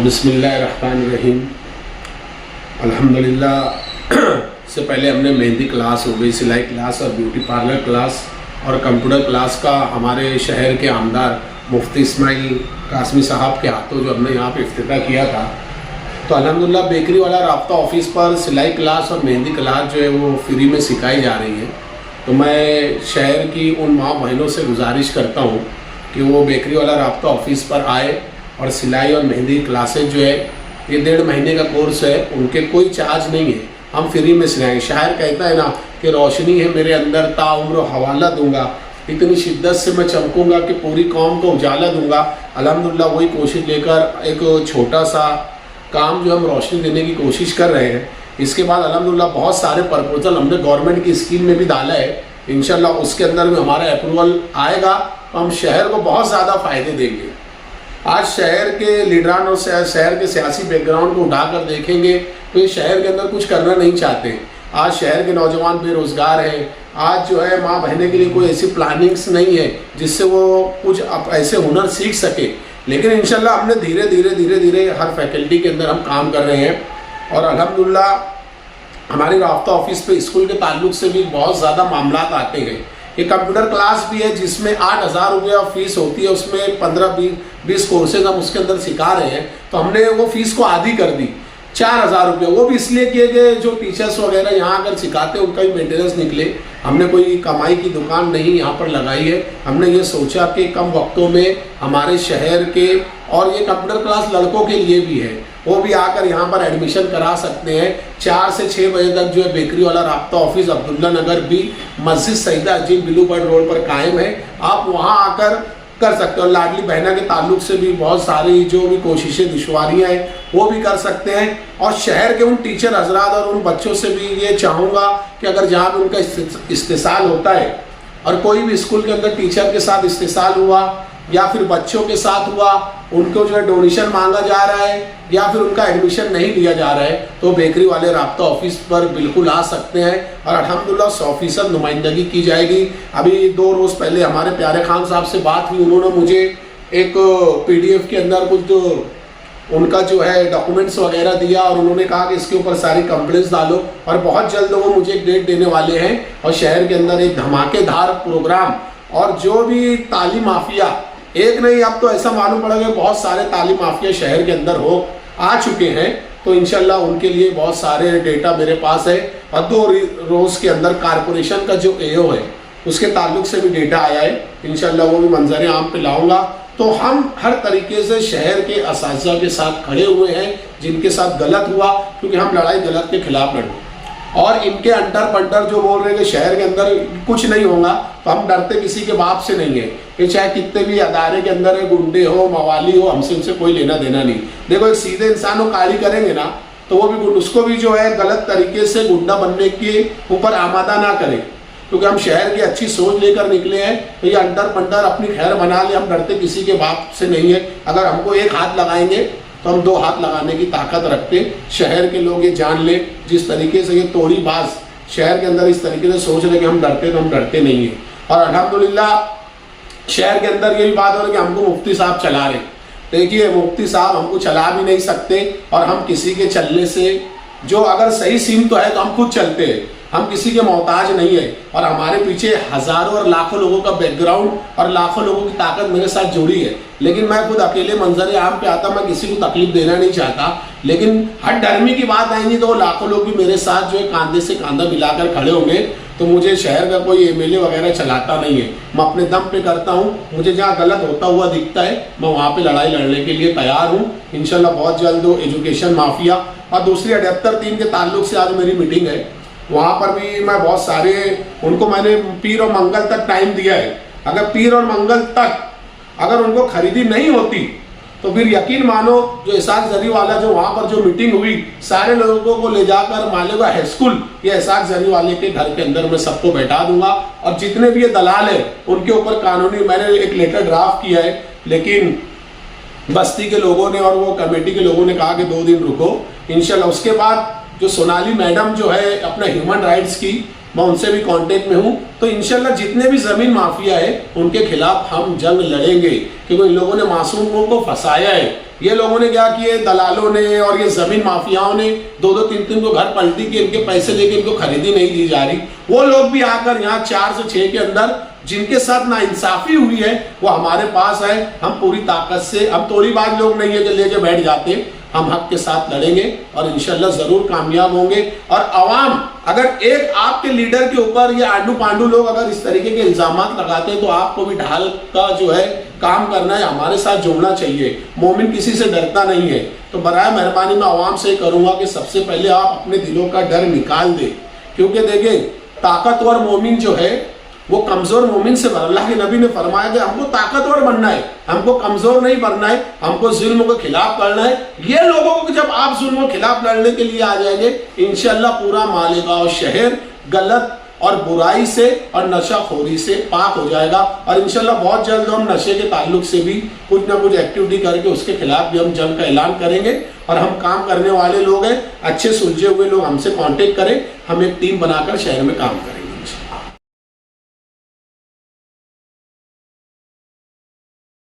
बिस्मिल्लाहिर्रहमानिर्रहीम। अल्हम्दुलिल्लाह। से पहले हमने मेहंदी क्लास हो गई, सिलाई क्लास और ब्यूटी पार्लर क्लास और कंप्यूटर क्लास का हमारे शहर के आमदार मुफ्ती इस्माइल कासमी साहब के हाथों जो हमने यहाँ पे इफ्तिताह किया था। तो अल्हम्दुलिल्लाह बेकरी वाला राब्ता ऑफिस पर सिलाई क्लास और मेहंदी क्लास जो है वो फ्री में सिखाई जा रही है। तो मैं शहर की उन माँ बहनों से गुजारिश करता हूँ कि वो बेकरी वाला राब्ता ऑफिस पर आए और सिलाई और मेहंदी क्लासेज जो है ये 1.5 महीने का कोर्स है, उनके कोई चार्ज नहीं है, हम फ्री में सिखाएंगे। शायर कहता है ना कि रोशनी है मेरे अंदर ताउम्र हवाला दूंगा, इतनी शिद्दत से मैं चमकूंगा कि पूरी कौम को उजाला दूंगा। अल्हम्दुलिल्लाह वही कोशिश लेकर एक छोटा सा काम जो हम रोशनी देने की कोशिश कर रहे हैं। इसके बाद अल्हम्दुलिल्लाह बहुत सारे प्रपोजल हमने गवर्नमेंट की स्कीम में भी डाला है। इंशाल्लाह उसके अंदर भी हमारा अप्रूवल आएगा तो हम शहर को बहुत ज़्यादा फ़ायदे देंगे। आज शहर के लीडरान और शहर के सियासी बैकग्राउंड को उठाकर देखेंगे तो ये शहर के अंदर कुछ करना नहीं चाहते। आज शहर के नौजवान बेरोज़गार हैं। आज जो है माँ बहने के लिए कोई ऐसी प्लानिंग्स नहीं है जिससे वो कुछ ऐसे हुनर सीख सके। लेकिन इंशाल्लाह हमने धीरे धीरे हर फैकल्टी के अंदर हम काम कर रहे हैं और अल्हम्दुलिल्लाह हमारे राब्ता ऑफिस पे स्कूल के ताल्लुक से भी बहुत ज़्यादा मामला आते हैं। ये कंप्यूटर क्लास भी है जिसमें 8,000 रुपया फीस होती है, उसमें 15-20 कोर्सेज हम उसके अंदर सिखा रहे हैं। तो हमने वो फीस को आधी कर दी, 4,000 रुपये। वो भी इसलिए किए कि जो टीचर्स वगैरह यहाँ अगर सिखाते हैं उनका भी मेंटेनेंस निकले। हमने कोई कमाई की दुकान नहीं यहाँ पर लगाई है। हमने ये सोचा कि कम वक्तों में हमारे शहर के, और ये कंप्यूटर क्लास लड़कों के लिए भी है, वो भी आकर यहाँ पर एडमिशन करा सकते हैं। 4 से 6 बजे तक जो है बेकरी वाला राब्ता ऑफिस अब्दुल्ला नगर भी मस्जिद सईदा अजीम ब्लू बर्ड रोड पर कायम है। आप वहाँ आकर कर सकते हो। लाडली बहना के ताल्लुक से भी बहुत सारी जो भी कोशिशें दुश्वारियाँ हैं वो भी कर सकते हैं। और शहर के उन टीचर हजरात और उन बच्चों से भी ये चाहूँगा कि अगर जहाँ भी उनका इस्तेसाल होता है और कोई भी स्कूल के अंदर टीचर के साथ इस्तेसाल हुआ या फिर बच्चों के साथ हुआ, उनको जो है डोनेशन मांगा जा रहा है या फिर उनका एडमिशन नहीं लिया जा रहा है, तो बेकरी वाले राब्ता ऑफिस पर बिल्कुल आ सकते हैं और अल्हम्दुलिल्लाह 100% नुमाइंदगी की जाएगी। अभी 2 रोज़ पहले हमारे प्यारे खान साहब से बात हुई, उन्होंने मुझे एक PDF के अंदर कुछ उनका जो है डॉक्यूमेंट्स वगैरह दिया और उन्होंने कहा कि इसके ऊपर सारी कंप्लेंट्स डालो और बहुत जल्द वो मुझे एक डेट देने वाले हैं और शहर के अंदर एक धमाकेदार प्रोग्राम। और जो भी तालीम माफिया, एक नहीं अब तो ऐसा मालूम पड़ा कि बहुत सारे तालीम माफिया शहर के अंदर आ चुके हैं, तो इंशाल्लाह उनके लिए बहुत सारे डेटा मेरे पास है। और 2 रोज़ के अंदर कारपोरेशन का जो AO है उसके ताल्लुक से भी डेटा आया है, इंशाल्लाह वो भी मंजर आम पे लाऊंगा। तो हम हर तरीके से शहर के असातिज़ा के साथ खड़े हुए हैं जिनके साथ गलत हुआ, क्योंकि हम लड़ाई गलत के खिलाफ लड़े। और इनके अंटर पंटर जो बोल रहे हैं कि शहर के अंदर कुछ नहीं होगा, तो हम डरते किसी के बाप से नहीं है। कि चाहे कितने भी अदारे के अंदर है, गुंडे हो मवाली हो, हमसे उनसे कोई लेना देना नहीं। देखो एक सीधे इंसान को कारी करेंगे ना तो वो भी उसको भी जो है गलत तरीके से गुंडा बनने के ऊपर आमादा ना करें, क्योंकि हम शहर की अच्छी सोच लेकर निकले हैं। तो ये अंटर पंटर अपनी खैर बना ले, हम डरते किसी के बाप से नहीं है। अगर हमको एक हाथ लगाएंगे तो हम 2 हाथ लगाने की ताकत रखते। शहर के लोग ये जान ले, जिस तरीके से ये तोड़ी बाज शहर के अंदर इस तरीके से सोच रहे कि हम डरते, तो हम डरते नहीं हैं। और अल्हम्दुलिल्लाह शहर के अंदर ये भी बात हो रही है कि हमको मुफ्ती साहब चला रहे। देखिए मुफ्ती साहब हमको चला भी नहीं सकते और हम किसी के चलने से, जो अगर सही सीम तो है तो हम खुद चलते हैं, हम किसी के मोहताज नहीं है। और हमारे पीछे हज़ारों और लाखों लोगों का बैकग्राउंड और लाखों लोगों की ताकत मेरे साथ जुड़ी है। लेकिन मैं खुद अकेले मंजर आम पे आता, मैं किसी को तकलीफ देना नहीं चाहता। लेकिन हर डरमी की बात आएंगी तो लाखों लोग भी मेरे साथ जो है कांधे से कांधा मिलाकर खड़े होंगे। तो मुझे शहर का कोई MLA वगैरह चलाता नहीं है, मैं अपने दम पे करता हूँ। मुझे जहाँ गलत होता हुआ दिखता है मैं वहाँ पे लड़ाई लड़ने के लिए तैयार हूँ। इंशाल्लाह बहुत जल्द एजुकेशन माफिया और दूसरी अडेप्टर 3 के ताल्लुक से आज मेरी मीटिंग है, वहाँ पर भी मैं बहुत सारे उनको मैंने पीर और मंगल तक टाइम दिया है। अगर पीर और मंगल तक अगर उनको खरीदी नहीं होती तो फिर यकीन मानो जो इसाक जरी वाला जो वहाँ पर जो मीटिंग हुई, सारे लोगों को ले जाकर मालेगा हाई स्कूल या इसाक जरी वाले के घर के अंदर मैं सबको बैठा दूंगा। और जितने भी ये दलाल है उनके ऊपर कानूनी मैंने एक लेटर ड्राफ्ट किया है, लेकिन बस्ती के लोगों ने और वो कमेटी के लोगों ने कहा कि 2 दिन रुको इंशाल्लाह। उसके बाद जो सोनाली मैडम जो है अपना ह्यूमन राइट्स की मैं उनसे भी कांटेक्ट में हूँ। तो इंशाल्लाह जितने भी जमीन माफिया है उनके खिलाफ हम जंग लड़ेंगे, क्योंकि इन लोगों ने मासूमों को फंसाया है। ये लोगों ने क्या किए, दलालों ने और ये जमीन माफियाओं ने 2-2, 3-3 को घर पलटी के इनके पैसे लेके इनको खरीदी नहीं दी जा रही। वो लोग भी आकर यहाँ 4 से 6 के अंदर जिनके साथ नाइंसाफी हुई है वो हमारे पास है। हम पूरी ताकत से, हम थोड़ी बात लोग नहीं है जो लेके बैठ जाते, हम हक के साथ लड़ेंगे और इंशाल्लाह जरूर कामयाब होंगे। और अवाम अगर एक आपके लीडर के ऊपर ये आंडू पांडू लोग अगर इस तरीके के इल्जाम लगाते हैं तो आपको भी ढाल का जो है काम करना है, हमारे साथ जुड़ना चाहिए। मोमिन किसी से डरता नहीं है। तो बराए मेहरबानी मैं अवाम से करूंगा कि सबसे पहले आप अपने दिलों का डर निकाल दे, क्योंकि देखें ताकतवर मोमिन जो है वो कमजोर मोमिन से अल्लाह के नबी ने फरमाया कि हमको ताकतवर बनना है, हमको कमजोर नहीं बनना है, हमको जुल्म के खिलाफ करना है। ये लोगों को जब आप जुल्म के खिलाफ लड़ने के लिए आ जाएंगे इंशाल्लाह पूरा मालेगांव शहर गलत और बुराई से और नशाखोरी से पाक हो जाएगा। और इंशाल्लाह बहुत जल्द हम नशे के ताल्लुक से भी कुछ ना कुछ एक्टिविटी करके उसके खिलाफ भी हम जंग का ऐलान करेंगे। और हम काम करने वाले लोग हैं, अच्छे सुलझे हुए लोग हमसे कांटेक्ट करें, हम एक टीम बनाकर शहर में काम करेंगे।